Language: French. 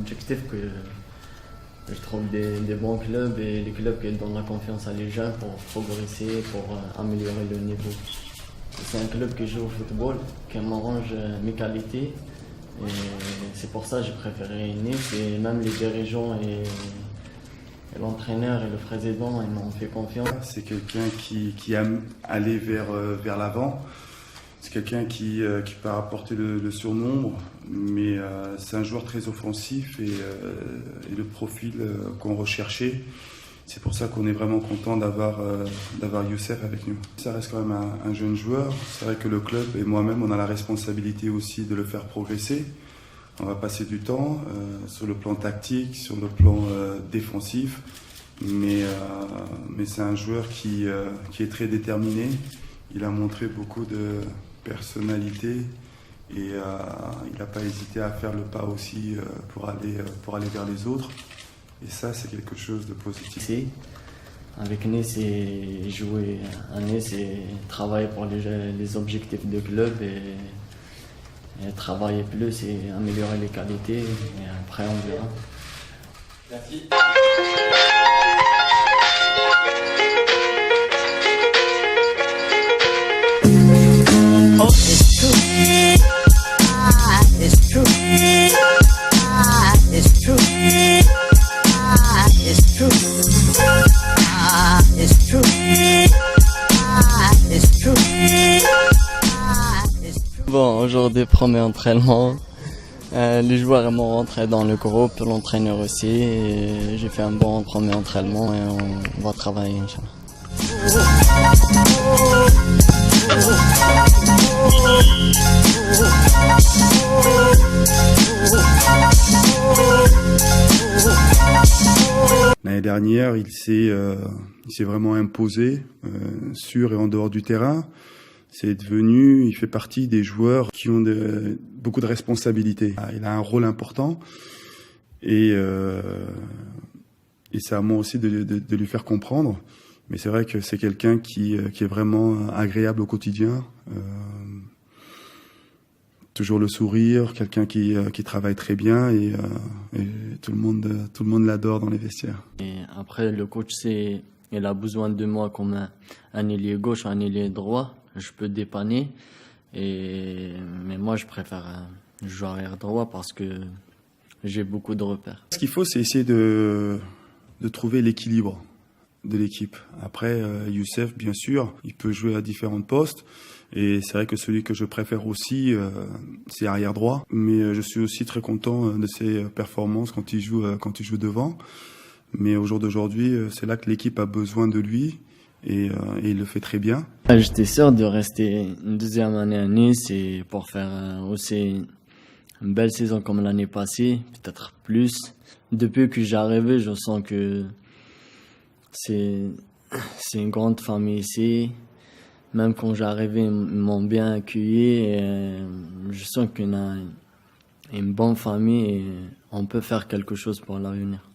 objectif que je trouve des bons clubs et les clubs qui donnent la confiance à les jeunes pour progresser, pour améliorer le niveau. C'est un club qui joue au football, qui m'arrange mes qualités. Et c'est pour ça que j'ai préféré Nice. Et même les dirigeants et l'entraîneur et le président, ils m'ont fait confiance. C'est quelqu'un qui aime aller vers l'avant. C'est quelqu'un qui peut apporter le surnombre, mais c'est un joueur très offensif et le profil qu'on recherchait. C'est pour ça qu'on est vraiment content d'avoir Youssef avec nous. Ça reste quand même un jeune joueur. C'est vrai que le club et moi-même, on a la responsabilité aussi de le faire progresser. On va passer du temps sur le plan tactique, sur le plan défensif, mais c'est un joueur qui est très déterminé. Il a montré beaucoup de personnalité et il n'a pas hésité à faire le pas aussi pour aller vers les autres. Et ça, c'est quelque chose de positif. Avec Nice, et jouer à Nice et travailler pour les objectifs de club et travailler plus et améliorer les qualités. Et après, on verra. Merci. Oh, it's true. It's true. It's true. It's true. It's true. It's true. Bon, aujourd'hui, premier entraînement. Les joueurs m'ont rentré dans le groupe, l'entraîneur aussi. Et j'ai fait un bon premier entraînement et on va travailler, Inch'Allah. L'année dernière, il s'est vraiment imposé sur et en dehors du terrain. Il fait partie des joueurs qui ont beaucoup de responsabilités. Il a un rôle important et c'est à moi aussi de lui faire comprendre. Mais c'est vrai que c'est quelqu'un qui est vraiment agréable au quotidien. Toujours le sourire, quelqu'un qui travaille très bien et tout le monde l'adore dans les vestiaires. Et après, le coach, il a besoin de moi comme un ailier gauche ou un ailier droit. Je peux dépanner, mais moi, je préfère jouer arrière droit parce que j'ai beaucoup de repères. Ce qu'il faut, c'est essayer de trouver l'équilibre de l'équipe. Après, Youssef, bien sûr, il peut jouer à différents postes. Et c'est vrai que celui que je préfère aussi, c'est arrière droit. Mais je suis aussi très content de ses performances quand il joue devant. Mais au jour d'aujourd'hui, c'est là que l'équipe a besoin de lui et il le fait très bien. J'étais sûr de rester une deuxième année à Nice et pour faire aussi une belle saison comme l'année passée, peut-être plus. Depuis que j'ai arrivé, je sens que c'est une grande famille ici. Même quand j'ai arrivé, ils m'ont bien accueilli et je sens qu'on a une bonne famille et on peut faire quelque chose pour l'avenir.